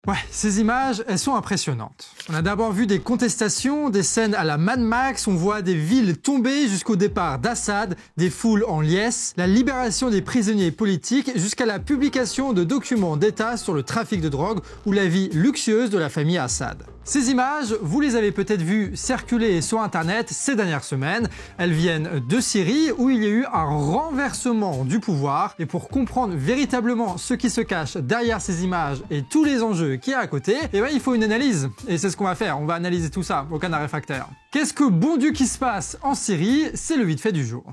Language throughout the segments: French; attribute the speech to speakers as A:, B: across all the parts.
A: Ouais, ces images, elles sont impressionnantes. On a d'abord vu des contestations, des scènes à la Mad Max, on voit des villes tomber jusqu'au départ d'Assad, des foules en liesse, la libération des prisonniers politiques, jusqu'à la publication de documents d'État sur le trafic de drogue ou la vie luxueuse de la famille Assad. Ces images, vous les avez peut-être vues circuler sur Internet ces dernières semaines. Elles viennent de Syrie où il y a eu un renversement du pouvoir. Et pour comprendre véritablement ce qui se cache derrière ces images et tous les enjeux qu'il y a à côté, il faut une analyse. Et c'est ce qu'on va faire. On va analyser tout ça au Canard Réfractaire. Qu'est-ce que bon Dieu qui se passe en Syrie? C'est le vite fait du jour.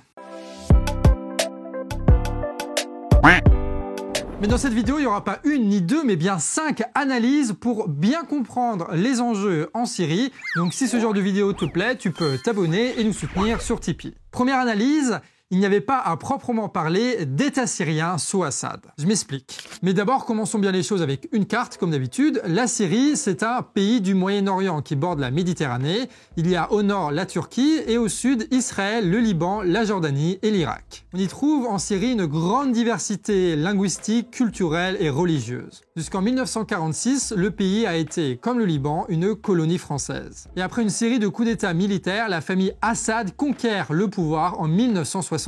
A: Mais dans cette vidéo, il n'y aura pas une ni deux, mais bien 5 analyses pour bien comprendre les enjeux en Syrie. Donc si ce genre de vidéo te plaît, tu peux t'abonner et nous soutenir sur Tipeee. Première analyse, il n'y avait pas à proprement parler d'État syrien sous Assad. Je m'explique. Mais d'abord, commençons bien les choses avec une carte, comme d'habitude. La Syrie, c'est un pays du Moyen-Orient qui borde la Méditerranée. Il y a au nord la Turquie et au sud Israël, le Liban, la Jordanie et l'Irak. On y trouve en Syrie une grande diversité linguistique, culturelle et religieuse. Jusqu'en 1946, le pays a été, comme le Liban, une colonie française. Et après une série de coups d'État militaires, la famille Assad conquiert le pouvoir en 1970.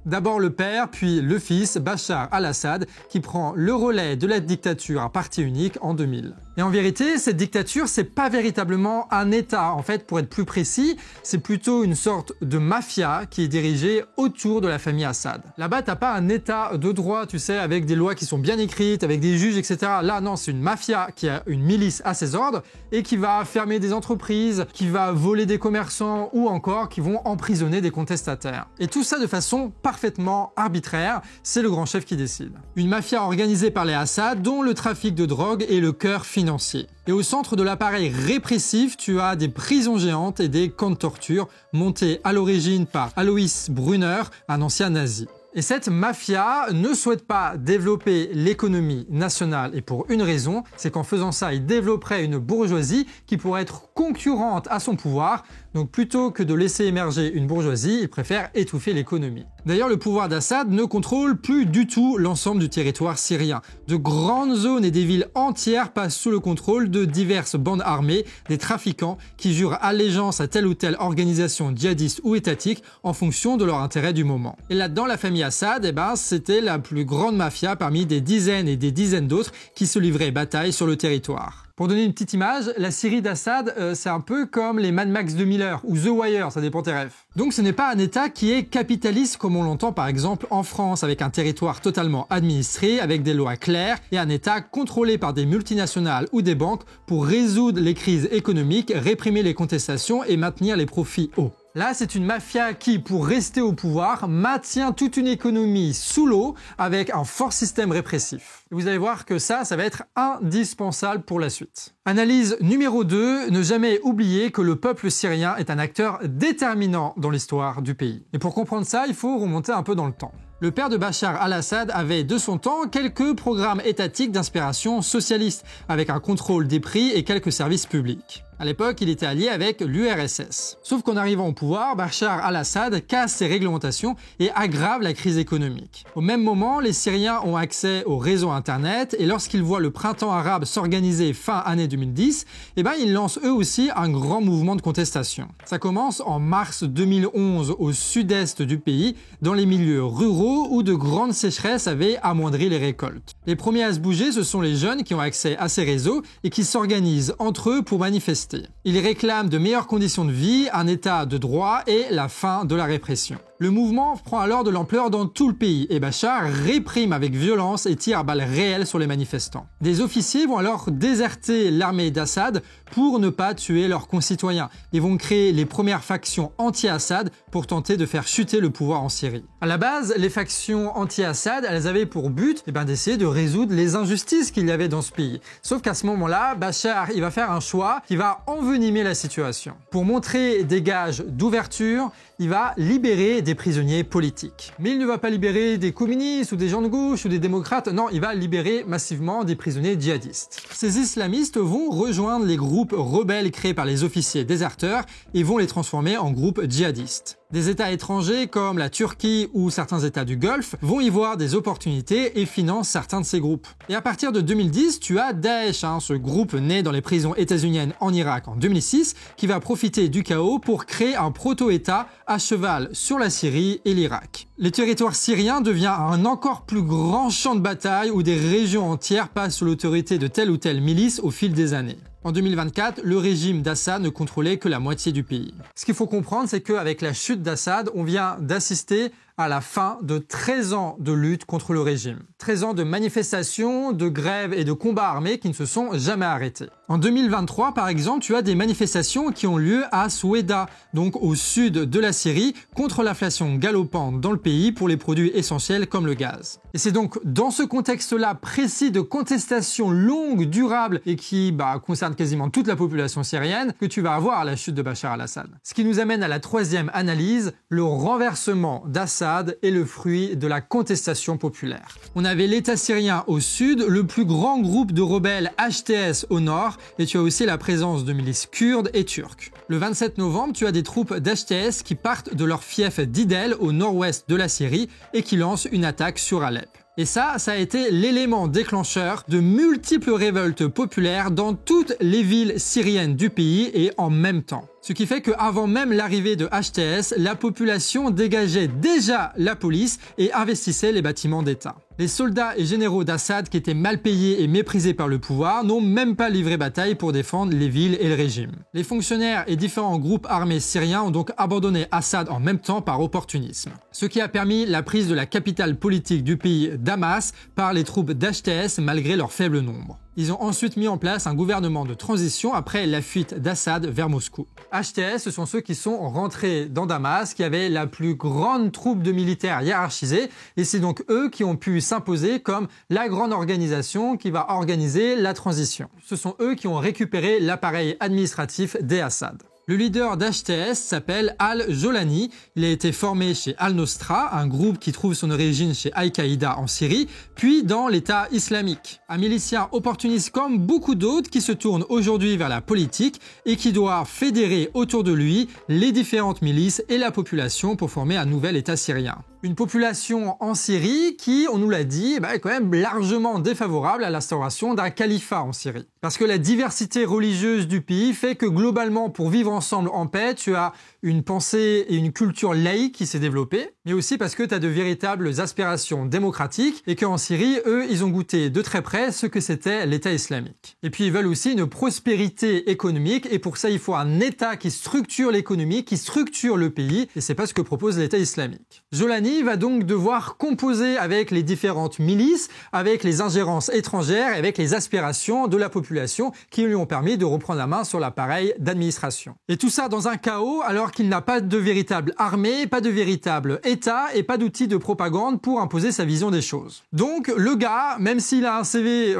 A: D'abord le père, puis le fils, Bachar al-Assad, qui prend le relais de la dictature à parti unique en 2000. Et en vérité, cette dictature, c'est pas véritablement un État. En fait, pour être plus précis, c'est plutôt une sorte de mafia qui est dirigée autour de la famille Assad. Là-bas, t'as pas un État de droit, tu sais, avec des lois qui sont bien écrites, avec des juges, etc. Là, non, c'est une mafia qui a une milice à ses ordres et qui va fermer des entreprises, qui va voler des commerçants ou encore qui vont emprisonner des contestataires. Et tout ça de façon parfaitement arbitraire, c'est le grand chef qui décide. Une mafia organisée par les Assad dont le trafic de drogue est le cœur financier. Et au centre de l'appareil répressif, tu as des prisons géantes et des camps de torture montés à l'origine par Alois Brunner, un ancien nazi. Et cette mafia ne souhaite pas développer l'économie nationale et pour une raison, c'est qu'en faisant ça, il développerait une bourgeoisie qui pourrait être concurrente à son pouvoir. Donc plutôt que de laisser émerger une bourgeoisie, il préfère étouffer l'économie. D'ailleurs, le pouvoir d'Assad ne contrôle plus du tout l'ensemble du territoire syrien. De grandes zones et des villes entières passent sous le contrôle de diverses bandes armées, des trafiquants qui jurent allégeance à telle ou telle organisation djihadiste ou étatique en fonction de leur intérêt du moment. Et là-dedans, la famille Assad, c'était la plus grande mafia parmi des dizaines et des dizaines d'autres qui se livraient bataille sur le territoire. Pour donner une petite image, la Syrie d'Assad, c'est un peu comme les Mad Max de Miller ou The Wire, ça dépend tes rêves. Donc ce n'est pas un État qui est capitaliste comme on l'entend par exemple en France, avec un territoire totalement administré, avec des lois claires, et un État contrôlé par des multinationales ou des banques pour résoudre les crises économiques, réprimer les contestations et maintenir les profits hauts. Là, c'est une mafia qui, pour rester au pouvoir, maintient toute une économie sous l'eau avec un fort système répressif. Et vous allez voir que ça va être indispensable pour la suite. Analyse numéro 2, ne jamais oublier que le peuple syrien est un acteur déterminant dans l'histoire du pays. Et pour comprendre ça, il faut remonter un peu dans le temps. Le père de Bachar al-Assad avait de son temps quelques programmes étatiques d'inspiration socialiste, avec un contrôle des prix et quelques services publics. À l'époque, il était allié avec l'URSS. Sauf qu'en arrivant au pouvoir, Bachar al-Assad casse ses réglementations et aggrave la crise économique. Au même moment, les Syriens ont accès au réseau Internet et lorsqu'ils voient le printemps arabe s'organiser fin année 2010, ils lancent eux aussi un grand mouvement de contestation. Ça commence en mars 2011 au sud-est du pays, dans les milieux ruraux où de grandes sécheresses avaient amoindri les récoltes. Les premiers à se bouger, ce sont les jeunes qui ont accès à ces réseaux et qui s'organisent entre eux pour manifester. Ils réclament de meilleures conditions de vie, un état de droit et la fin de la répression. Le mouvement prend alors de l'ampleur dans tout le pays et Bachar réprime avec violence et tire à balles réelles sur les manifestants. Des officiers vont alors déserter l'armée d'Assad pour ne pas tuer leurs concitoyens. Ils vont créer les premières factions anti-Assad pour tenter de faire chuter le pouvoir en Syrie. À la base, les factions anti-Assad, elles avaient pour but d'essayer de résoudre les injustices qu'il y avait dans ce pays. Sauf qu'à ce moment-là, Bachar, il va faire un choix qui va envenimer la situation. Pour montrer des gages d'ouverture, il va libérer des prisonniers politiques. Mais il ne va pas libérer des communistes ou des gens de gauche ou des démocrates, non, il va libérer massivement des prisonniers djihadistes. Ces islamistes vont rejoindre les groupes rebelles créés par les officiers déserteurs et vont les transformer en groupes djihadistes. Des États étrangers comme la Turquie ou certains États du Golfe vont y voir des opportunités et financent certains de ces groupes. Et à partir de 2010, tu as Daesh, ce groupe né dans les prisons états-uniennes en Irak en 2006, qui va profiter du chaos pour créer un proto-État à cheval sur la Syrie et l'Irak. Le territoire syrien devient un encore plus grand champ de bataille où des régions entières passent sous l'autorité de telle ou telle milice au fil des années. En 2024, le régime d'Assad ne contrôlait que la moitié du pays. Ce qu'il faut comprendre, c'est qu'avec la chute d'Assad, on vient d'assister à la fin de 13 ans de lutte contre le régime. 13 ans de manifestations, de grèves et de combats armés qui ne se sont jamais arrêtés. En 2023, par exemple, tu as des manifestations qui ont lieu à Soueida, donc au sud de la Syrie, contre l'inflation galopante dans le pays pour les produits essentiels comme le gaz. Et c'est donc dans ce contexte-là précis de contestation longue, durable et qui concerne quasiment toute la population syrienne que tu vas avoir la chute de Bachar al-Assad. Ce qui nous amène à la troisième analyse, le renversement d'Assad est le fruit de la contestation populaire. On avait l'État syrien au sud, le plus grand groupe de rebelles HTS au nord, et tu as aussi la présence de milices kurdes et turques. Le 27 novembre, tu as des troupes d'HTS qui partent de leur fief d'Idel au nord-ouest de la Syrie et qui lancent une attaque sur Alep. Et ça a été l'élément déclencheur de multiples révoltes populaires dans toutes les villes syriennes du pays et en même temps. Ce qui fait qu'avant même l'arrivée de HTS, la population dégageait déjà la police et investissait les bâtiments d'État. Les soldats et généraux d'Assad qui étaient mal payés et méprisés par le pouvoir n'ont même pas livré bataille pour défendre les villes et le régime. Les fonctionnaires et différents groupes armés syriens ont donc abandonné Assad en même temps par opportunisme. Ce qui a permis la prise de la capitale politique du pays, Damas, par les troupes d'HTS malgré leur faible nombre. Ils ont ensuite mis en place un gouvernement de transition après la fuite d'Assad vers Moscou. HTS, ce sont ceux qui sont rentrés dans Damas, qui avaient la plus grande troupe de militaires hiérarchisés, et c'est donc eux qui ont pu s'imposer comme la grande organisation qui va organiser la transition. Ce sont eux qui ont récupéré l'appareil administratif des Assad. Le leader d'HTS s'appelle Al-Jolani. Il a été formé chez Al-Nosra, un groupe qui trouve son origine chez Al-Qaïda en Syrie, puis dans l'État islamique. Un milicien opportuniste comme beaucoup d'autres qui se tourne aujourd'hui vers la politique et qui doit fédérer autour de lui les différentes milices et la population pour former un nouvel État syrien. Une population en Syrie qui, on nous l'a dit, est quand même largement défavorable à l'instauration d'un califat en Syrie. Parce que la diversité religieuse du pays fait que globalement, pour vivre ensemble en paix, tu as une pensée et une culture laïque qui s'est développée, mais aussi parce que tu as de véritables aspirations démocratiques et qu'en Syrie, eux, ils ont goûté de très près ce que c'était l'État islamique. Et puis ils veulent aussi une prospérité économique et pour ça, il faut un État qui structure l'économie, qui structure le pays et c'est pas ce que propose l'État islamique. Jolani va donc devoir composer avec les différentes milices, avec les ingérences étrangères et avec les aspirations de la population qui lui ont permis de reprendre la main sur l'appareil d'administration. Et tout ça dans un chaos alors qu'il n'a pas de véritable armée, pas de véritable État et pas d'outils de propagande pour imposer sa vision des choses. Donc le gars, même s'il a un CV,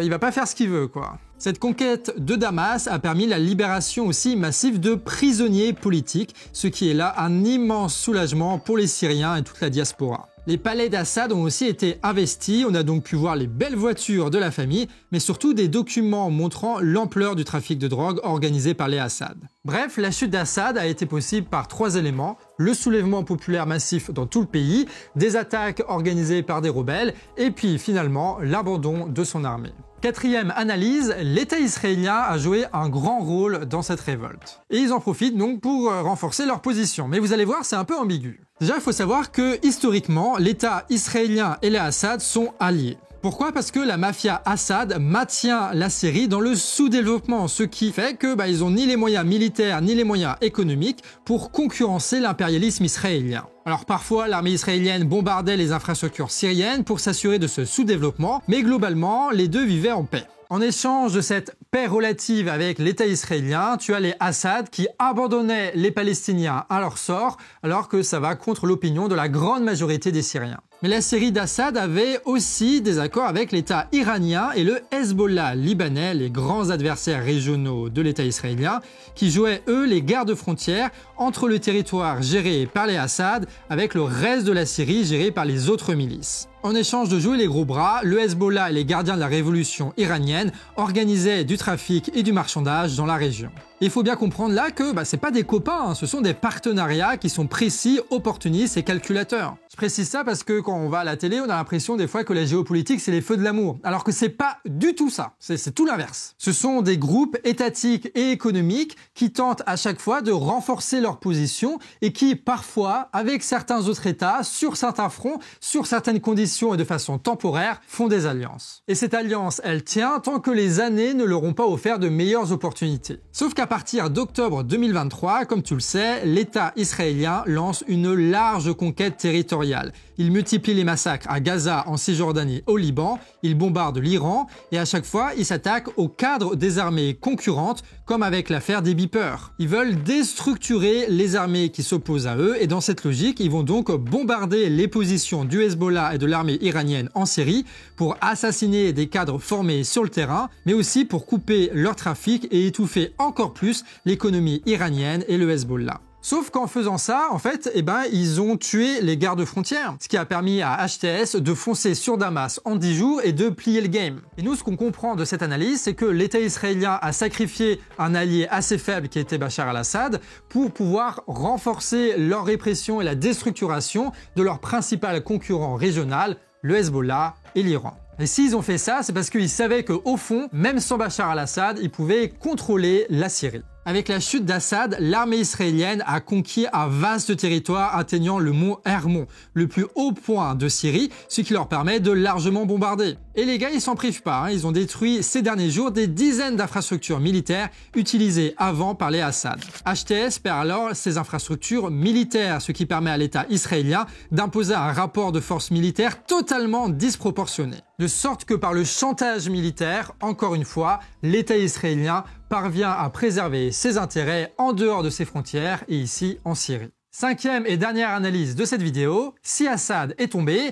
A: il va pas faire ce qu'il veut, quoi. Cette conquête de Damas a permis la libération aussi massive de prisonniers politiques, ce qui est là un immense soulagement pour les Syriens et toute la diaspora. Les palais d'Assad ont aussi été investis, on a donc pu voir les belles voitures de la famille, mais surtout des documents montrant l'ampleur du trafic de drogue organisé par les Assad. Bref, la chute d'Assad a été possible par 3 éléments, le soulèvement populaire massif dans tout le pays, des attaques organisées par des rebelles, et puis finalement l'abandon de son armée. Quatrième analyse, l'État israélien a joué un grand rôle dans cette révolte. Et ils en profitent donc pour renforcer leur position. Mais vous allez voir, c'est un peu ambigu. Déjà, il faut savoir que historiquement, l'État israélien et les Assad sont alliés. Pourquoi? Parce que la mafia Assad maintient la Syrie dans le sous-développement, ce qui fait que ils ont ni les moyens militaires ni les moyens économiques pour concurrencer l'impérialisme israélien. Alors parfois, l'armée israélienne bombardait les infrastructures syriennes pour s'assurer de ce sous-développement, mais globalement, les deux vivaient en paix. En échange de cette paix relative avec l'État israélien, tu as les Assad qui abandonnaient les Palestiniens à leur sort, alors que ça va contre l'opinion de la grande majorité des Syriens. Mais la Syrie d'Assad avait aussi des accords avec l'État iranien et le Hezbollah libanais, les grands adversaires régionaux de l'État israélien, qui jouaient eux les gardes-frontières entre le territoire géré par les Assad avec le reste de la Syrie géré par les autres milices. En échange de jouer les gros bras, le Hezbollah et les gardiens de la révolution iranienne organisaient du trafic et du marchandage dans la région. Il faut bien comprendre là que c'est pas des copains, ce sont des partenariats qui sont précis, opportunistes et calculateurs. Je précise ça parce que quand on va à la télé, on a l'impression des fois que la géopolitique c'est les feux de l'amour, alors que c'est pas du tout ça, c'est tout l'inverse. Ce sont des groupes étatiques et économiques qui tentent à chaque fois de renforcer leur position et qui parfois, avec certains autres États, sur certains fronts, sur certaines conditions et de façon temporaire, font des alliances. Et cette alliance, elle tient tant que les années ne leur ont pas offert de meilleures opportunités. Sauf qu'à partir d'octobre 2023, comme tu le sais, l'État israélien lance une large conquête territoriale. Il multiplie les massacres à Gaza, en Cisjordanie, au Liban, il bombarde l'Iran et à chaque fois, il s'attaque aux cadres des armées concurrentes, comme avec l'affaire des Beepers. Ils veulent déstructurer les armées qui s'opposent à eux et dans cette logique, ils vont donc bombarder les positions du Hezbollah et de l'armée iranienne en Syrie pour assassiner des cadres formés sur le terrain, mais aussi pour couper leur trafic et étouffer encore plus l'économie iranienne et le Hezbollah. Sauf qu'en faisant ça, en fait, ils ont tué les gardes-frontières, ce qui a permis à HTS de foncer sur Damas en 10 jours et de plier le game. Et nous, ce qu'on comprend de cette analyse, c'est que l'État israélien a sacrifié un allié assez faible qui était Bachar al-Assad pour pouvoir renforcer leur répression et la déstructuration de leur principal concurrent régional, le Hezbollah et l'Iran. Et s'ils ont fait ça, c'est parce qu'ils savaient qu'au fond, même sans Bachar al-Assad, ils pouvaient contrôler la Syrie. Avec la chute d'Assad, l'armée israélienne a conquis un vaste territoire atteignant le mont Hermon, le plus haut point de Syrie, ce qui leur permet de largement bombarder. Et les gars, ils s'en privent pas, ils ont détruit ces derniers jours des dizaines d'infrastructures militaires utilisées avant par les Assad. HTS perd alors ses infrastructures militaires, ce qui permet à l'État israélien d'imposer un rapport de force militaire totalement disproportionné. De sorte que par le chantage militaire, encore une fois, l'État israélien parvient à préserver ses intérêts en dehors de ses frontières et ici en Syrie. Cinquième et dernière analyse de cette vidéo, si Assad est tombé,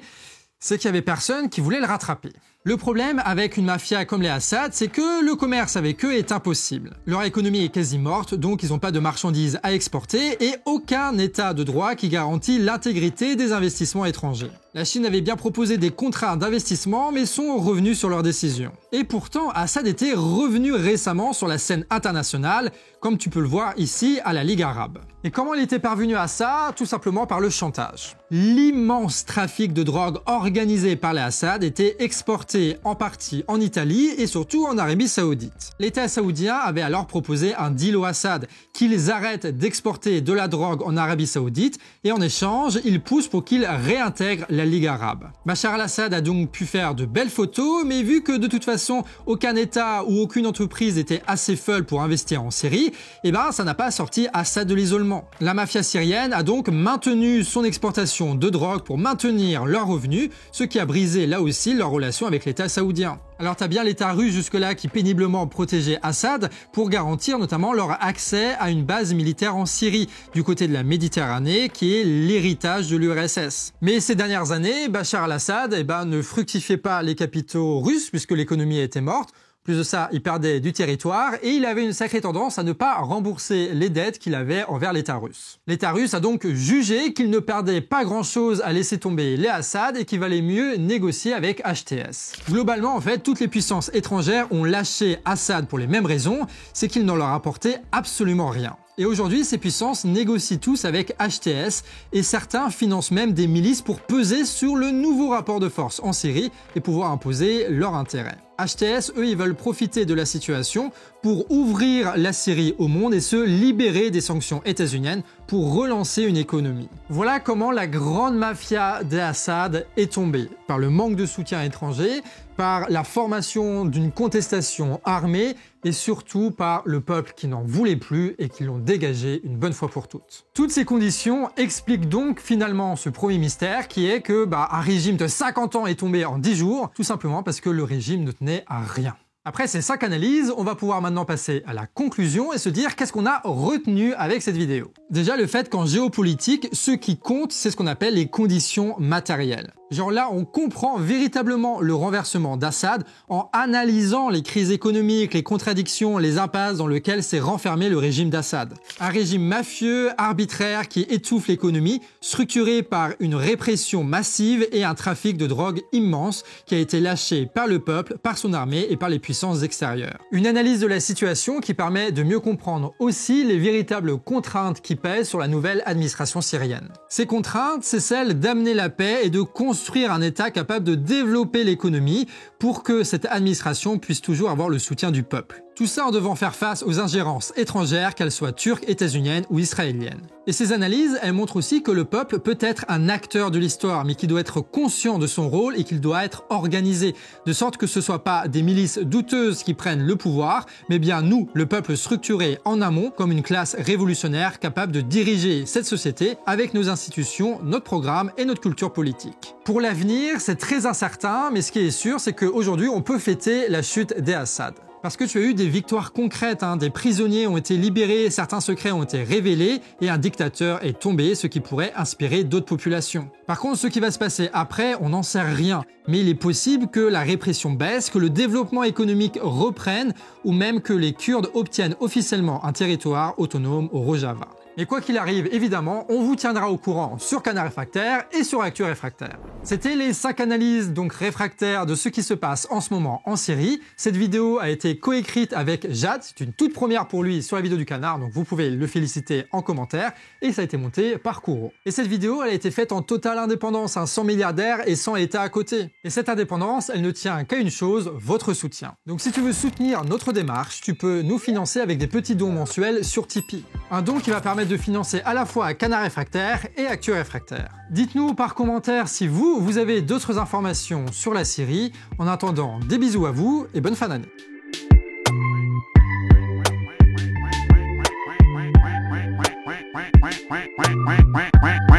A: c'est qu'il n'y avait personne qui voulait le rattraper. Le problème avec une mafia comme les Assad, c'est que le commerce avec eux est impossible. Leur économie est quasi morte, donc ils n'ont pas de marchandises à exporter et aucun état de droit qui garantit l'intégrité des investissements étrangers. La Chine avait bien proposé des contrats d'investissement, mais sont revenus sur leur décision. Et pourtant, Assad était revenu récemment sur la scène internationale, comme tu peux le voir ici à la Ligue arabe. Et comment il était parvenu à ça? Tout simplement par le chantage. L'immense trafic de drogue organisé par les Assad était exporté en partie en Italie et surtout en Arabie Saoudite. L'État saoudien avait alors proposé un deal au Assad, qu'ils arrêtent d'exporter de la drogue en Arabie Saoudite et en échange, ils poussent pour qu'ils réintègrent la Ligue arabe. Bachar al-Assad a donc pu faire de belles photos, mais vu que de toute façon aucun État ou aucune entreprise était assez folle pour investir en Syrie, ça n'a pas sorti Assad de l'isolement. La mafia syrienne a donc maintenu son exportation de drogue pour maintenir leurs revenus, ce qui a brisé là aussi leur relation avec l'État saoudien. Alors t'as bien l'État russe jusque-là qui péniblement protégeait Assad pour garantir notamment leur accès à une base militaire en Syrie, du côté de la Méditerranée, qui est l'héritage de l'URSS. Mais ces dernières années, Bachar al-Assad ne fructifiait pas les capitaux russes puisque l'économie était morte. Plus de ça, il perdait du territoire et il avait une sacrée tendance à ne pas rembourser les dettes qu'il avait envers l'État russe. L'État russe a donc jugé qu'il ne perdait pas grand-chose à laisser tomber les Assad et qu'il valait mieux négocier avec HTS. Globalement, en fait, toutes les puissances étrangères ont lâché Assad pour les mêmes raisons, c'est qu'il ne leur apportait absolument rien. Et aujourd'hui, ces puissances négocient tous avec HTS et certains financent même des milices pour peser sur le nouveau rapport de force en Syrie et pouvoir imposer leurs intérêts. HTS, eux, ils veulent profiter de la situation pour ouvrir la Syrie au monde et se libérer des sanctions états-uniennes pour relancer une économie. Voilà comment la grande mafia d'Assad est tombée, par le manque de soutien étranger, par la formation d'une contestation armée et surtout par le peuple qui n'en voulait plus et qui l'ont dégagé une bonne fois pour toutes. Toutes ces conditions expliquent donc finalement ce premier mystère qui est que un régime de 50 ans est tombé en 10 jours, tout simplement parce que le régime ne tenait à rien. Après ces 5 analyses, on va pouvoir maintenant passer à la conclusion et se dire qu'est-ce qu'on a retenu avec cette vidéo. Déjà le fait qu'en géopolitique, ce qui compte, c'est ce qu'on appelle les conditions matérielles. Genre là, on comprend véritablement le renversement d'Assad en analysant les crises économiques, les contradictions, les impasses dans lesquelles s'est renfermé le régime d'Assad. Un régime mafieux, arbitraire, qui étouffe l'économie, structuré par une répression massive et un trafic de drogue immense qui a été lâché par le peuple, par son armée et par les puissances extérieures. Une analyse de la situation qui permet de mieux comprendre aussi les véritables contraintes qui pèsent sur la nouvelle administration syrienne. Ces contraintes, c'est celle d'amener la paix et de construire un État capable de développer l'économie pour que cette administration puisse toujours avoir le soutien du peuple. Tout ça en devant faire face aux ingérences étrangères, qu'elles soient turques, états-uniennes ou israéliennes. Et ces analyses, elles montrent aussi que le peuple peut être un acteur de l'histoire, mais qu'il doit être conscient de son rôle et qu'il doit être organisé, de sorte que ce ne soit pas des milices douteuses qui prennent le pouvoir, mais bien nous, le peuple structuré en amont, comme une classe révolutionnaire capable de diriger cette société avec nos institutions, notre programme et notre culture politique. Pour l'avenir, c'est très incertain, mais ce qui est sûr, c'est qu'aujourd'hui, on peut fêter la chute d'Assad. Parce que tu as eu des victoires concrètes, des prisonniers ont été libérés, certains secrets ont été révélés et un dictateur est tombé, ce qui pourrait inspirer d'autres populations. Par contre, ce qui va se passer après, on n'en sait rien. Mais il est possible que la répression baisse, que le développement économique reprenne ou même que les Kurdes obtiennent officiellement un territoire autonome au Rojava. Mais quoi qu'il arrive, évidemment, on vous tiendra au courant sur Canard Réfractaire et sur Actu Réfractaire. C'était les 5 analyses donc réfractaires de ce qui se passe en ce moment en Syrie. Cette vidéo a été coécrite avec Jad, c'est une toute première pour lui sur la vidéo du Canard, donc vous pouvez le féliciter en commentaire, et ça a été monté par Kouro. Et cette vidéo, elle a été faite en totale indépendance, sans milliardaire et sans État à côté. Et cette indépendance, elle ne tient qu'à une chose, votre soutien. Donc si tu veux soutenir notre démarche, tu peux nous financer avec des petits dons mensuels sur Tipeee. Un don qui va permettre de financer à la fois Canard Réfractaire et Actu Réfractaire. Dites-nous par commentaire si vous avez d'autres informations sur la Syrie. En attendant, des bisous à vous et bonne fin d'année.
B: Quack, quack, quack, quack, quack, quack, quack, quack, quack, quack, quack, quack.